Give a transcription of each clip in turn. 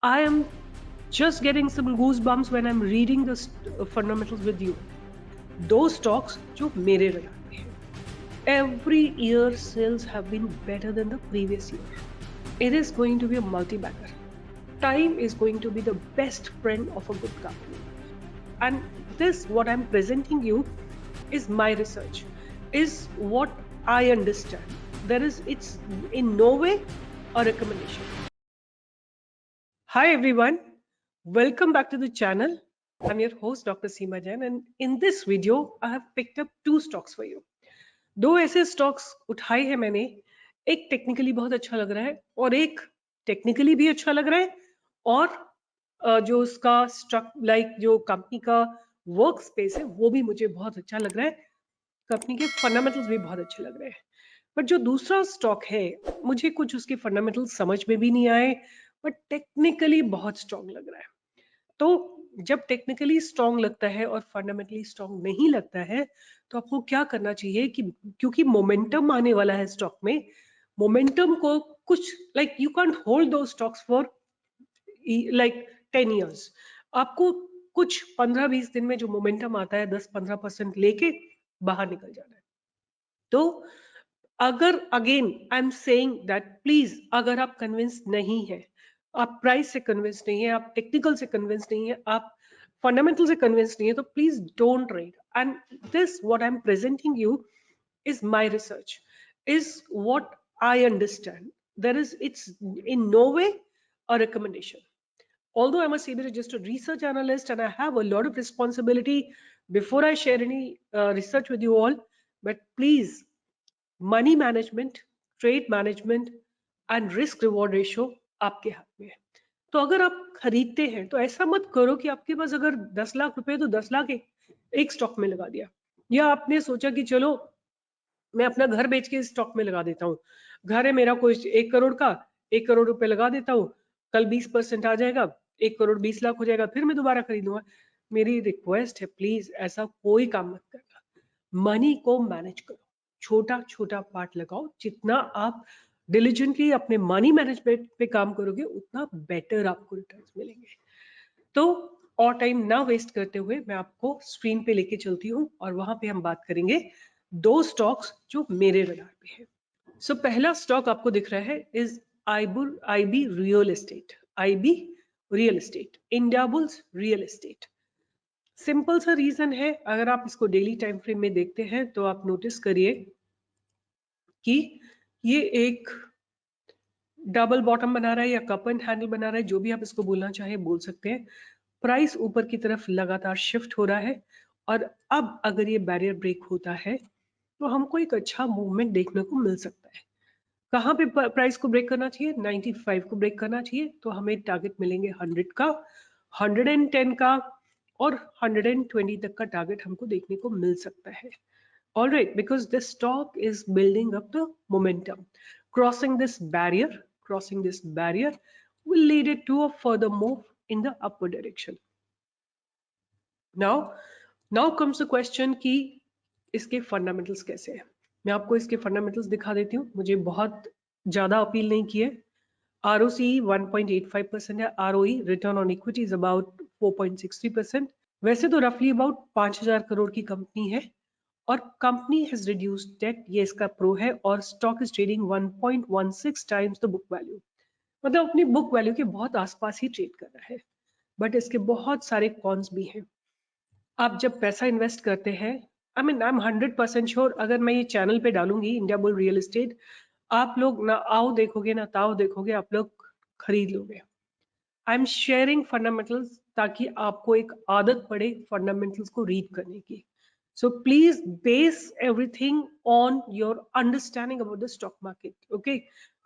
I am just getting some goosebumps when I'm reading the fundamentals with you. Those stocks जो मेरे radar पे हैं. Every year sales have been better than the previous year. It is going to be a multi-bagger. Time is going to be the best friend of a good company. And this, what I'm presenting you, is my research, is what I understand. It's in no way a recommendation. Hi everyone, welcome back to the channel. I'm your host Dr. Seema Jain, and in this video I have picked up two stocks for you. दो ऐसे stocks उठाए हैं मैंने, एक technically बहुत अच्छा लग रहा है और एक टेक्निकली भी अच्छा लग रहा है और जो उसका जो कंपनी का वर्क स्पेस है वो भी मुझे बहुत अच्छा लग रहा है. कंपनी के फंडामेंटल्स भी बहुत अच्छे लग रहे हैं. बट जो दूसरा स्टॉक है मुझे कुछ उसके फंडामेंटल्स समझ में भी नहीं आए, बट टेक्निकली बहुत स्ट्रॉन्ग लग रहा है. तो जब टेक्निकली स्ट्रॉन्ग लगता है और फंडामेंटली स्ट्रॉन्ग नहीं लगता है तो आपको क्या करना चाहिए कि क्योंकि मोमेंटम आने वाला है स्टॉक में, मोमेंटम को कुछ लाइक यू कांट होल्ड दो स्टॉक्स फॉर लाइक 10 इयर्स. आपको कुछ 15-20 दिन में जो मोमेंटम आता है 10-15% लेके बाहर निकल जाना है. तो अगर again I am saying that please, अगर आप कन्विंस नहीं है, आप प्राइस से कन्विंस नहीं है, आप टेक्निकल से कन्विंस नहीं है, आप फंडामेंटल से कन्विंस नहीं है, तो please don't trade. And this what I am presenting you is my research, is what I understand. It's in no way a recommendation. Although I'm a SEBI registered research analyst and I have a lot of responsibility before I share any research with you all, but please, money management, trade management and risk reward ratio आपके हाथ में है. तो अगर आप खरीदते हैं तो ऐसा मत करो कि आपके पास अगर 10 लाख रुपए तो 10 लाख एक स्टॉक में लगा दिया, या आपने सोचा कि चलो मैं अपना घर बेच के इस स्टॉक में लगा देता हूँ. घर है मेरा कोई 1 करोड़ का, 1 करोड़ रुपए लगा देता हूँ, कल 20% आ जाएगा, 1 करोड़ 20 लाख हो जाएगा, फिर मैं दोबारा खरीदूंगा. मेरी रिक्वेस्ट है, प्लीज ऐसा कोई काम मत करना. मनी को मैनेज करो, छोटा छोटा पार्ट लगाओ. जितना आप डिलीजेंटली अपने मनी मैनेजमेंट पे काम करोगे उतना बेटर आपको रिटर्न्स मिलेंगे. तो और टाइम ना वेस्ट करते हुए मैं आपको स्क्रीन पे लेके चलती हूँ और वहां पे हम बात करेंगे दो स्टॉक्स जो मेरे रडार पे है. सो पहला स्टॉक आपको दिख रहा है is IB real estate. IB real estate, India bulls real estate. Simple सा रीजन है, अगर आप इसको डेली टाइम फ्रेम में देखते हैं तो आप नोटिस करिए कि ये एक डबल बॉटम बना रहा है या कप एंड हैंडल बना रहा है, जो भी आप इसको बोलना चाहे बोल सकते हैं. प्राइस ऊपर की तरफ लगातार शिफ्ट हो रहा है और अब अगर ये बैरियर ब्रेक होता है तो हमको एक अच्छा मूवमेंट देखने को मिल सकता है. कहाँ पे प्राइस को ब्रेक करना चाहिए? 95 को ब्रेक करना चाहिए. तो हमें टारगेट मिलेंगे 100 का, 110 का और 120 तक का टारगेट हमको देखने को मिल सकता है. All right, because this stock is building up the momentum. Crossing this barrier will lead it to a further move in the upward direction. Now comes the question कि इसके फंडामेंटल्स कैसे हैं. मैं आपको इसके फंडामेंटल्स दिखा देती हूँ. मुझे बहुत ज्यादा अपील नहीं की है. ROCE 1.85% है. ROE return on equity is about 4.63%. वैसे तो रफली अबाउट 5,000 करोड़ की कंपनी है और कंपनी हैज रिड्यूस्ड डेट, ये इसका प्रो है, और stock is trading 1.16 times the book value. मतलब अपनी बुक वैल्यू के बहुत आसपास ही ट्रेड कर रहा है. बट इसके बहुत सारे कॉन्स भी हैं. आप जब पैसा इन्वेस्ट करते हैं, आई एम 100% श्योर, अगर मैं ये चैनल पे डालूंगी इंडिया बुल रियल एस्टेट, आप लोग ना आओ देखोगे ना ताओ देखोगे, आप लोग खरीद लोगे. आई एम शेयरिंग फंडामेंटल्स ताकि आपको एक आदत पड़े फंडामेंटल्स को रीड करने की. So please base everything on your understanding about the stock market. Okay,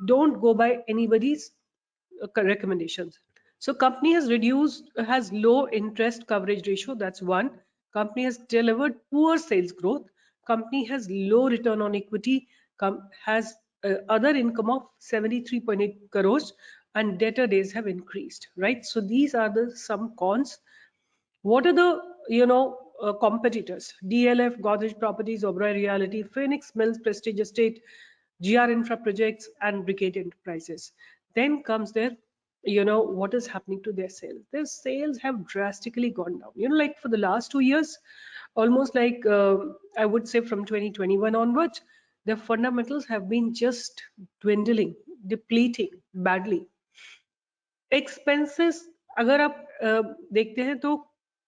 don't go by anybody's recommendations. So company has low interest coverage ratio. That's one. Company has delivered poor sales growth. Company has low return on equity. Has other income of 73.8 crores and debtor days have increased. Right. So these are the some cons. What are the competitors? DLF, Godrej Properties, Oberoi Realty, Phoenix Mills, Prestige Estate, GR Infra Projects, and Brigade Enterprises. Then comes their what is happening to their sales. Their sales have drastically gone down. Like for the last 2 years, almost like I would say from 2021 onwards, their fundamentals have been just dwindling, depleting badly. Expenses अगर आप देखते हैं तो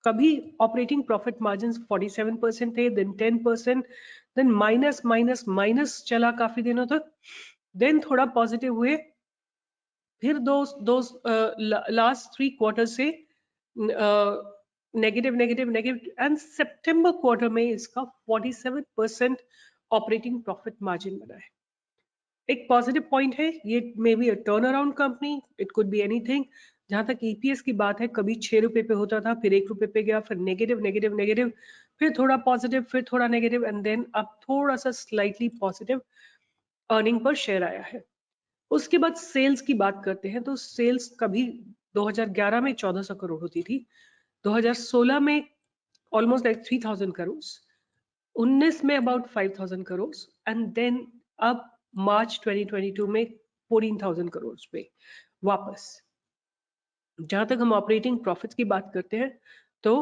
कभी operating profit margin 47% थे, then 10%, then minus minus minus चला काफी दिनों तक, देन थोड़ा पॉजिटिव हुए, फिर दो लास्ट 3 क्वार्टर से negative negative negative, and September quarter में इसका 47% ऑपरेटिंग प्रॉफिट मार्जिन बना है. एक पॉजिटिव पॉइंट है, ये may be a turn around company, it could be anything. जहां तक ईपीएस की बात है, कभी 6 रुपए पे होता था, फिर 1 रुपए पे गया, फिर नेगेटिव नेगेटिव नेगेटिव, फिर थोड़ा पॉजिटिव, फिर थोड़ा नेगेटिव, एंड देन अब थोड़ा सा slightly positive earning per share आया है. उसके बाद सेल्स की बात करते हैं, तो सेल्स कभी 2011 में 1400 करोड़ होती थी, 2016 में ऑलमोस्ट लाइक 3000 करोड़, 19 में अबाउट 5000 करोड़, एंड देन अब मार्च 2022 में 14,000 करोड़ पे वापस. जहां तक हम ऑपरेटिंग प्रॉफिट्स की बात करते हैं तो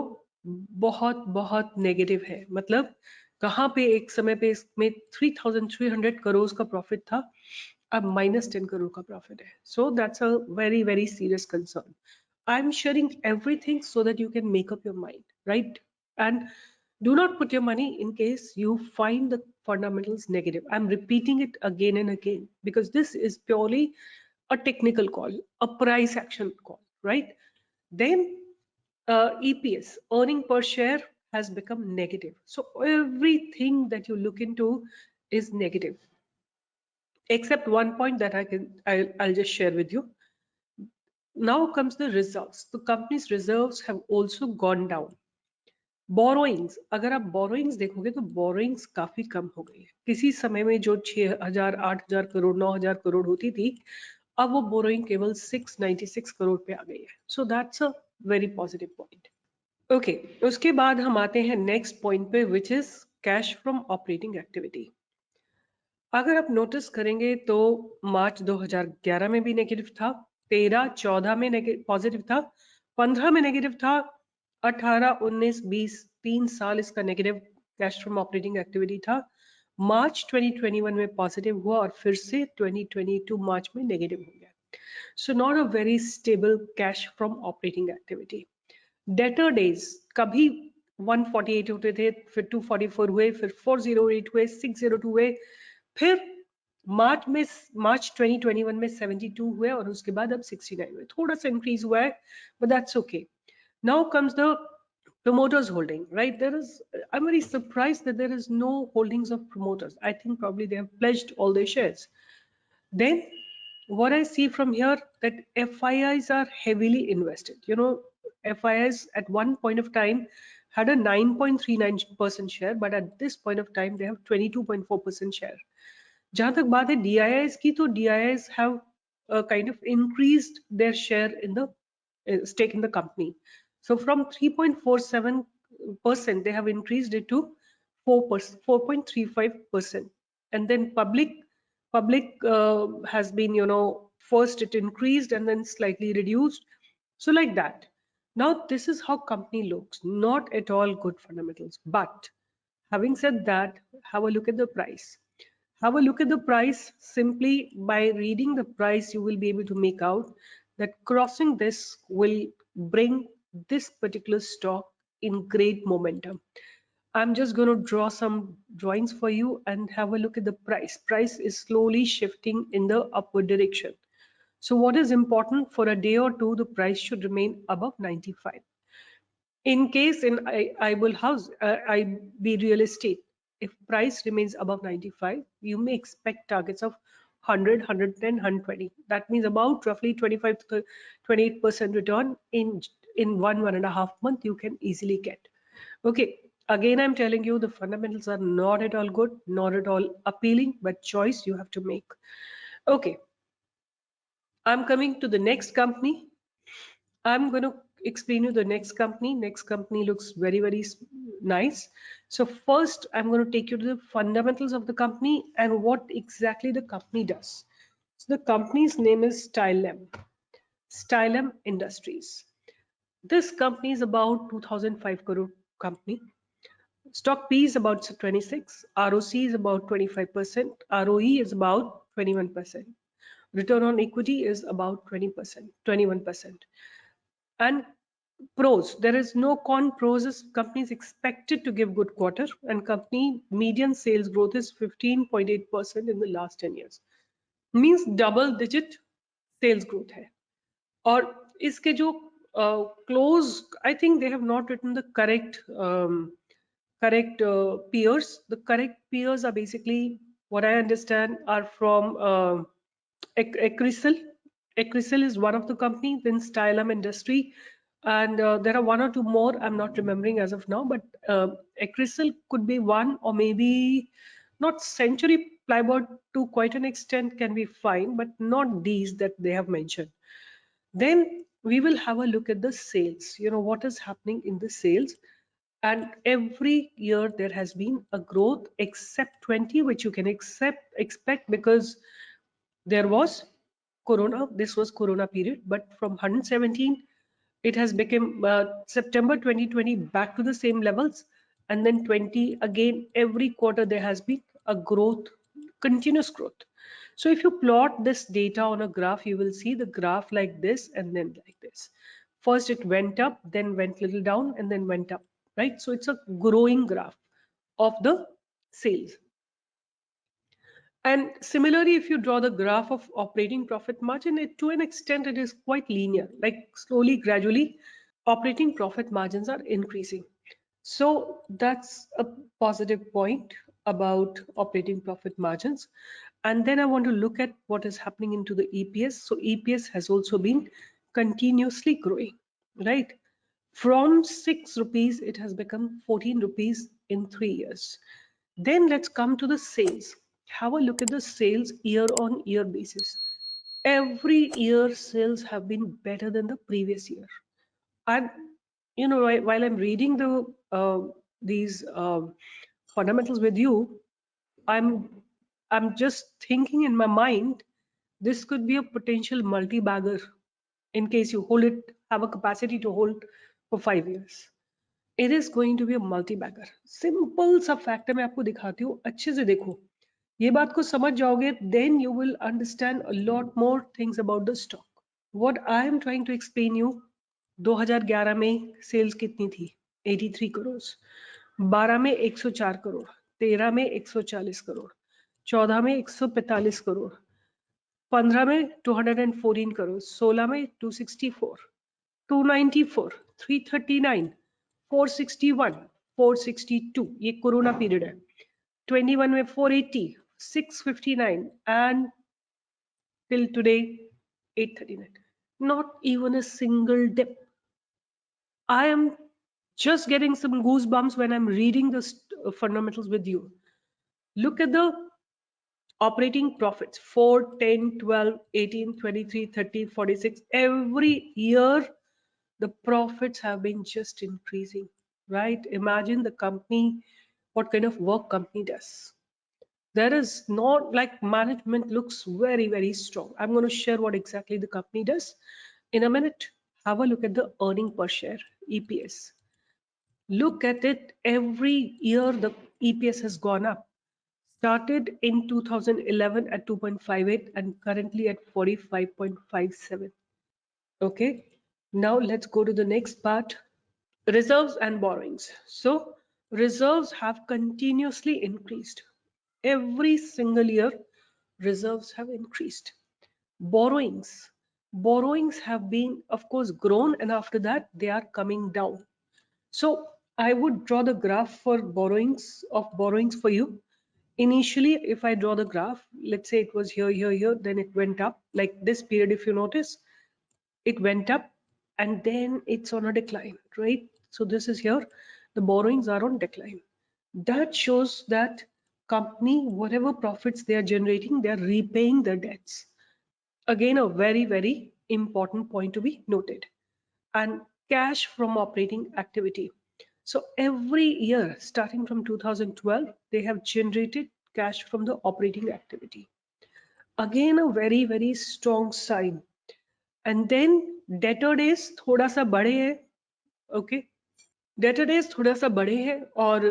बहुत बहुत नेगेटिव है. मतलब कहाँ पे एक समय पे इसमें 3,300 करोड़ का प्रॉफिट था, अब -10 करोड़ का प्रॉफिट है. So that's a very very serious concern. I am sharing everything so that you can make up your mind, right? And do not put your money in case you find the fundamentals negative. I'm repeating it again and again because this is purely a technical call, a price action call, right? Then EPS, earning per share, has become negative. So everything that you look into is negative, except one point that I'll just share with you. Now comes the results. The company's reserves have also gone down. Borrowings, अगर आप borrowings देखोगे तो borrowings काफी कम हो गई है. किसी समय में जो 6,000 8,000 करोड़ 9,000 करोड़ होती थी, अब वो बोरोइंग केवल 696 करोड़ पे आ गई है. So that's a very positive point. Okay, उसके बाद हम आते हैं नेक्स्ट पॉइंट पे, which is cash from operating activity. अगर आप नोटिस करेंगे तो मार्च 2011 में भी नेगेटिव था, 13-14 में पॉजिटिव था, 15 में नेगेटिव था, 18, 19, 20 3 साल इसका negative cash from operating activity था. मार्च 2021 में पॉजिटिव हुआ और फिर से 2022 मार्च में नेगेटिव हो गया. So not a very stable cash from operating activity. Debtor days कभी 148 होते थे, फिर 244 हुए, फिर 408 हुए, 602 हुए, फिर मार्च 2021 में 72 हुए और उसके बाद अब 69 हुए. थोड़ा सा इंक्रीज हुआ है, but that's okay. Now comes the promoters holding, right? I'm very surprised that there is no holdings of promoters. I think probably they have pledged all their shares. Then what I see from here, that FIIs are heavily invested. FIIs at one point of time had a 9.39% share, but at this point of time they have 22.4% share. जहां तक बात है DIIs की, तो DIIs have kind of increased their share in the stake in the company. So from 3.47%, they have increased it to 4.35%. And then public has been, first it increased and then slightly reduced. So like that. Now this is how company looks. Not at all good fundamentals. But having said that, have a look at the price. Have a look at the price. Simply by reading the price, you will be able to make out that crossing this will bring this particular stock in great momentum. I'm just going to draw some drawings for you and have a look at the price. Price is slowly shifting in the upward direction. So what is important, for a day or two, the price should remain above 95. In case in IBull house, IB real estate, if price remains above 95, you may expect targets of 100, 110, 120. That means about roughly 25 to 28% return in 1.5 month you can easily get. Okay, again I'm telling you, the fundamentals are not at all good, not at all appealing, but choice you have to make. Okay, I'm coming to the next company. I'm going to explain you the next company. Next company looks very, very nice. So first, I'm going to take you to the fundamentals of the company and what exactly the company does. So the company's name is Stylem. Stylam Industries. This company is about 2005 crore company. Stock P is about 26, ROC is about 25%, ROE is about 21%. Return on equity is about 20%, 21%. And pros, there is no con. Pros is company is expected to give good quarter, and company median sales growth is 15.8% in the last 10 years. Means double digit sales growth है. और इसके जो close, I think they have not written the correct peers. The correct peers are basically, what I understand, are from 𝐿. 𝐿 is one of the company, then Stylam Industry, and there are one or two more I'm not remembering as of now, but 𝐿 could be one, or maybe not. Century Plyboard to quite an extent can be fine, but not these that they have mentioned. Then we will have a look at the sales, what is happening in the sales. And every year there has been a growth except 20, which you can expect because there was Corona. This was Corona period, but from 117, it has become September 2020 back to the same levels, and then 20 again. Every quarter there has been a growth, continuous growth. So if you plot this data on a graph, you will see the graph like this and then like this. First it went up, then went little down, and then went up, right? So it's a growing graph of the sales. And similarly, if you draw the graph of operating profit margin, to an extent it is quite linear, like slowly, gradually, operating profit margins are increasing. So that's a positive point about operating profit margins. And then I want to look at what is happening into the EPS. So EPS has also been continuously growing, right? From 6 rupees, it has become 14 rupees in 3 years. Then let's come to the sales. Have a look at the sales year on year basis. Every year sales have been better than the previous year. And while I'm reading these fundamentals with you, I'm just thinking in my mind, this could be a potential multi-bagger in case you have a capacity to hold for 5 years. It is going to be a multi-bagger. Simple सा fact है, मैं आपको दिखाती हूँ, अच्छे से देखो. ये बात को समझ जाओगे, then you will understand a lot more things about the stock. What I am trying to explain you, 2011 में sales कितनी थी? 83 करोड़. 12 में 104 करोड़, 13 में 140 करोड़, 14 में 145 करोड़, 15 में 214 करोड़, 16 में 264, 294, 339, 461, 462, ये कोरोना पीरियड है. 21 में 480, 659, and till today 839. Not even a single dip. I am just getting some goosebumps when I'm reading the fundamentals with you. Look at the operating profits: 4, 10, 12, 18, 23, 30, 46. Every year the profits have been just increasing, right? Imagine the company, what kind of work company does. There is not, like, management looks very, very strong. I'm going to share what exactly the company does in a minute. Have a look at the earning per share, EPS. Look at it. Every year the EPS has gone up. Started in 2011 at 2.58 and currently at 45.57. Okay, now let's go to the next part. Reserves and borrowings. So reserves have continuously increased. Every single year reserves have increased. Borrowings have been, of course, grown, and after that they are coming down. So I would draw the graph for borrowings for you. Initially, if I draw the graph, let's say it was here, then it went up like this period. If you notice, it went up and then it's on a decline, right? So this is here, the borrowings are on decline. That shows that company, whatever profits they are generating, they are repaying their debts. Again, a very, very important point to be noted. And cash from operating activity. So every year, starting from 2012, they have generated cash from the operating activity. Again, a very, very strong sign. And then later days थोड़ा सा बड़े हैं, okay, debtor days थोड़ा सा बड़े हैं, और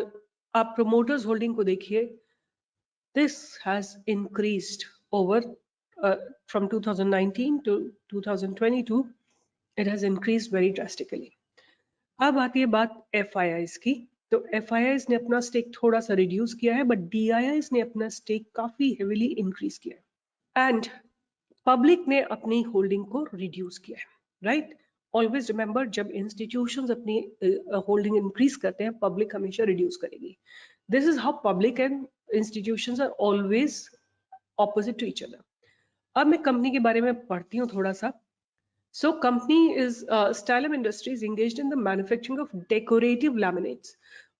आप प्रोमोटर्स होल्डिंग को देखिए, this has increased over from 2019 to 2022, it has increased very drastically. अब आती है बात FIIs की, तो FIIs ने अपना स्टेक थोड़ा सा रिड्यूस किया है, बट DIIs ने अपना स्टेक काफी हेविली इंक्रीज किया है, एंड पब्लिक ने अपनी होल्डिंग को रिड्यूस किया है, राइट? ऑलवेज रिमेंबर, जब इंस्टीट्यूशंस अपनी होल्डिंग इंक्रीज करते हैं, पब्लिक हमेशा रिड्यूस करेगी. This is how public and institutions are always opposite to each other. अब मैं कंपनी के बारे में पढ़ती हूँ थोड़ा सा. So company is Stylem Industries engaged in the manufacturing of decorative laminates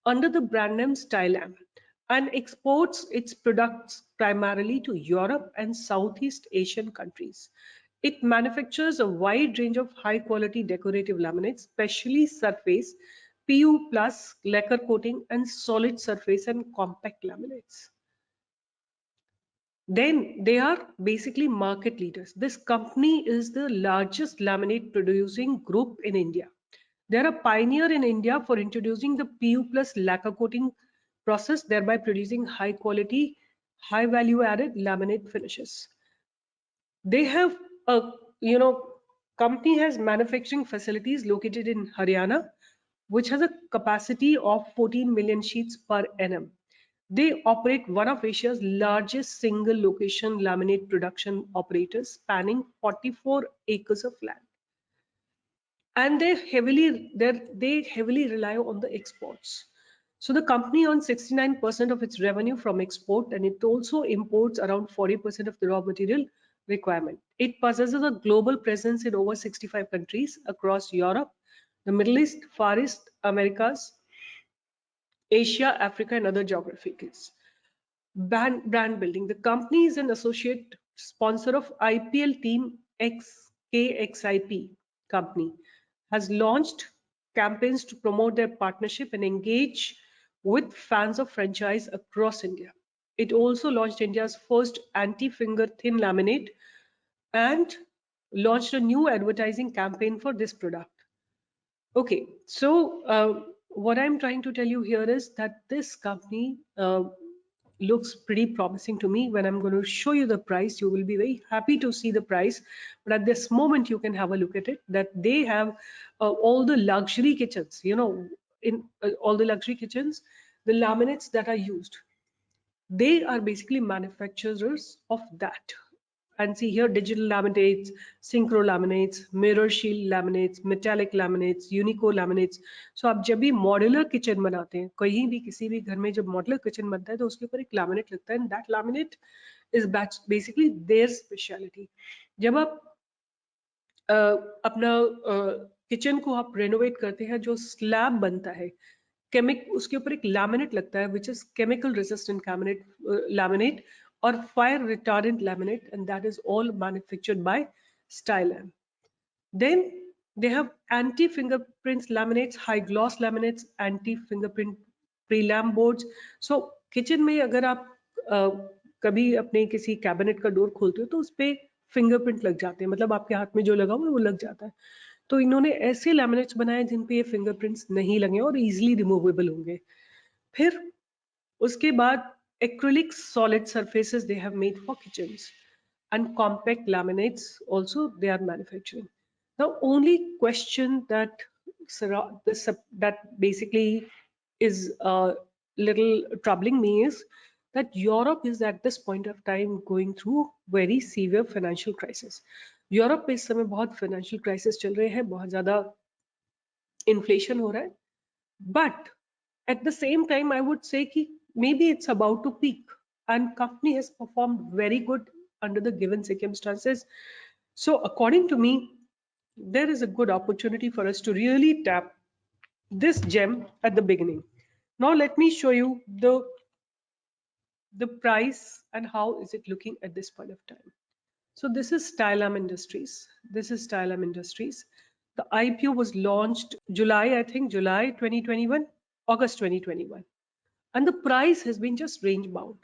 under the brand name Stylem and exports its products primarily to Europe and Southeast Asian countries. It manufactures a wide range of high quality decorative laminates, specially surface, PU plus, lacquer coating and solid surface and compact laminates. Then they are basically market leaders. This company is the largest laminate producing group in India. They are a pioneer in India for introducing the PU plus lacquer coating process, thereby producing high quality, high value added laminate finishes. They have a, company has manufacturing facilities located in Haryana, which has a capacity of 14 million sheets per annum. They operate one of Asia's largest single location laminate production operators, spanning 44 acres of land. And they heavily rely on the exports. So the company earns 69% of its revenue from export, and it also imports around 40% of the raw material requirement. It possesses a global presence in over 65 countries across Europe, the Middle East, Far East, Americas, Asia, Africa, and other geographies. Brand building. The company is an associate sponsor of IPL team 𝐾𝐸 company, has launched campaigns to promote their partnership and engage with fans of franchise across India. It also launched India's first anti-finger thin laminate and launched a new advertising campaign for this product. Okay, so what I'm trying to tell you here is that this company looks pretty promising to me. When I'm going to show you the price, you will be very happy to see the price. But at this moment, you can have a look at it, that they have all the luxury kitchens, in all the luxury kitchens, the laminates that are used, they are basically manufacturers of that. And see here, digital laminates, synchro laminates, mirror shield laminates, metallic laminates, unico laminates. So आप जब भी modular kitchen बनाते हैं, कहीं भी किसी भी घर में जब मॉड्यूलर किचन बनता है, तो उसके ऊपर एक लैमिनेट लगता है, and that laminate is basically their specialty. जब आप अपना किचन को आप रेनोवेट करते हैं, जो स्लैब बनता है, उसके ऊपर एक लैमिनेट लगता है, which is chemical resistant laminate or fire retardant laminate, and that is all manufactured by Stylem. Then they have anti-fingerprints laminates, high gloss laminates, anti-fingerprint prelam boards. So kitchen में अगर आप कभी अपने किसी कैबिनेट का door खोलते हो, तो उस पे फिंगरप्रिंट लग जाते हैं, मतलब आपके हाथ में जो लगा हुआ है वो लग जाता है. तो इन्होंने ऐसे लैमिनेट्स बनाए जिन पे ये फिंगरप्रिंट्स नहीं लगे और इजीली रिमूवेबल होंगे. फिर उसके बाद acrylic solid surfaces they have made for kitchens, and compact laminates also they are manufacturing. The only question that basically is a little troubling me is that Europe is at this point of time going through very severe financial crisis. Europe में इस समय बहुत financial crisis चल रहे हैं, बहुत ज्यादा inflation हो रहा है, but at the same time I would say कि maybe it's about to peak, and company has performed very good under the given circumstances. So according to me, there is a good opportunity for us to really tap this gem at the beginning. Now let me show you the price and how is it looking at this point of time. So this is Stylem Industries. This is Stylem Industries. The IPO was launched July 2021, August 2021. And the price has been just range bound.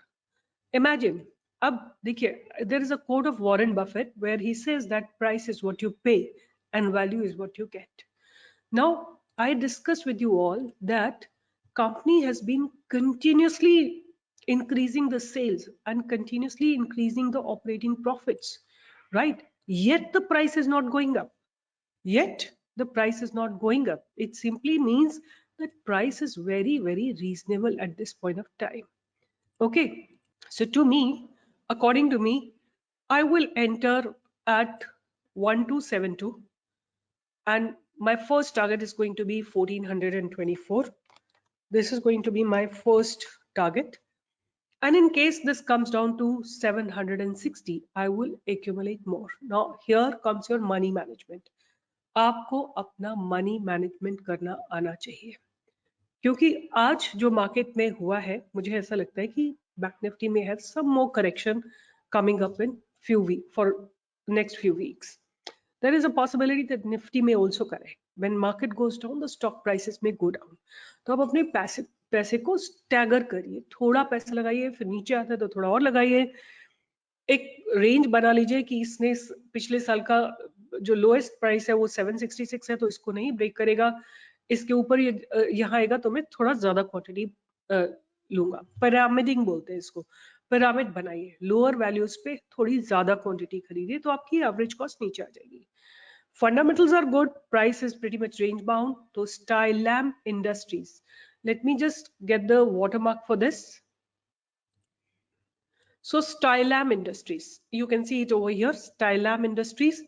Imagine अब देखिए, there is a quote of Warren Buffett where he says that price is what you pay and value is what you get. Now, I discussed with you all that company has been continuously increasing the sales and continuously increasing the operating profits, right? Yet the price is not going up. Yet the price is not going up. It simply means that price is very, very reasonable at this point of time. Okay. So to me, according to me, I will enter at 1272 and my first target is going to be 1424. This is going to be my first target. And in case this comes down to 760, I will accumulate more. Now here comes your money management. आपको अपना money management करना आना चाहिए, क्योंकि आज जो market में हुआ है मुझे ऐसा लगता है कि बैंक निफ्टी में have some more correction coming up in few weeks for next few weeks. There is a possibility that Nifty may also correct. When market goes down, the stock prices may go down. तो आप अपने पैसे को stagger करिए, थोड़ा पैसा लगाइए, फिर नीचे आता है तो थोड़ा और लगाइए, एक रेंज बना लीजिए कि इसने पिछले साल का जो लोएस्ट प्राइस है वो 766 है तो इसको नहीं ब्रेक करेगा, इसके ऊपर यहाँ आएगा तो मैं थोड़ा ज्यादा क्वांटिटी लूंगा. पिरामिडिंग बोलते हैं इसको. पिरामिड बनाइए, लोअर वैल्यूज पे थोड़ी ज्यादा क्वांटिटी खरीदिए तो आपकी एवरेज कॉस्ट नीचे आ जाएगी. Fundamentals are good, price is pretty much range bound. So Stylam Industries, let me just get the watermark for this. So Stylam Industries, you can see it over here, Stylam Industries.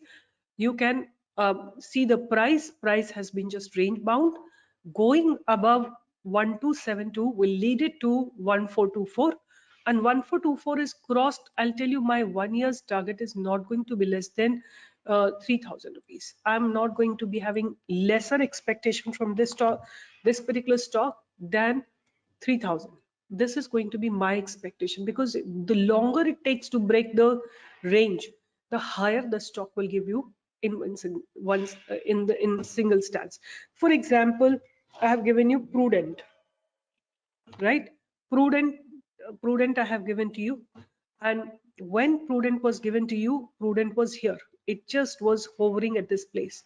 You can see the price has been just range bound. Going above 1272 will lead it to 1424 and 1424 is crossed. I'll tell you my 1 year's target is not going to be less than 3,000 rupees. I'm not going to be having lesser expectation from this stock, this particular stock, than 3,000. This is going to be my expectation because the longer it takes to break the range, the higher the stock will give you in single stance. For example, I have given you Prudent, right? Prudent I have given to you, and when Prudent was given to you, Prudent was here. It just was hovering at this place.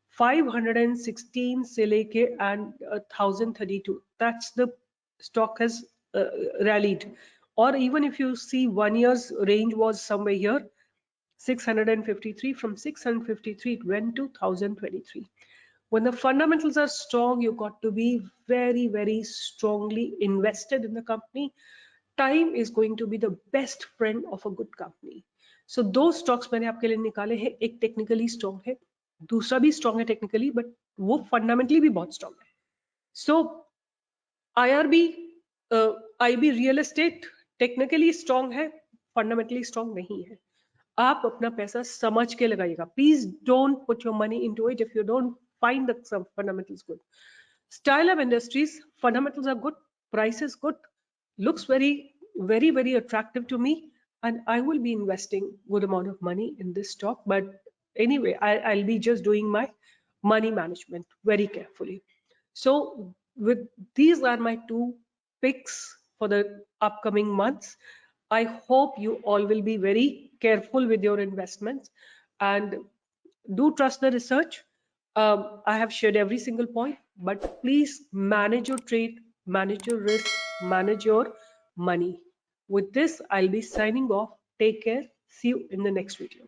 516 se leke and 1032. That's the stock has rallied. Or even if you see 1 year's range was somewhere here, 653. From 653 it went to 1023. When the fundamentals are strong, you got to be very, very strongly invested in the company. Time is going to be the best friend of a good company. So those stocks मैंने आपके लिए निकाले हैं. एक technically strong है, दूसरा भी strong है technically, but वो fundamentally भी बहुत strong है. So IRB, IB real estate technically strong है, fundamentally strong नहीं है. आप अपना पैसा समझ के लगाइएगा. Please don't put your money into it if you don't find the fundamentals good. Stylam Industries, fundamentals are good, price is good, looks very, very, very attractive to me, and I will be investing good amount of money in this stock. But anyway, I'll be just doing my money management very carefully. So with these are my two picks for the upcoming months. I hope you all will be very careful with your investments and do trust the research. I have shared every single point, but please manage your trade, manage your risk, manage your money. With this, I'll be signing off. Take care. See you in the next video.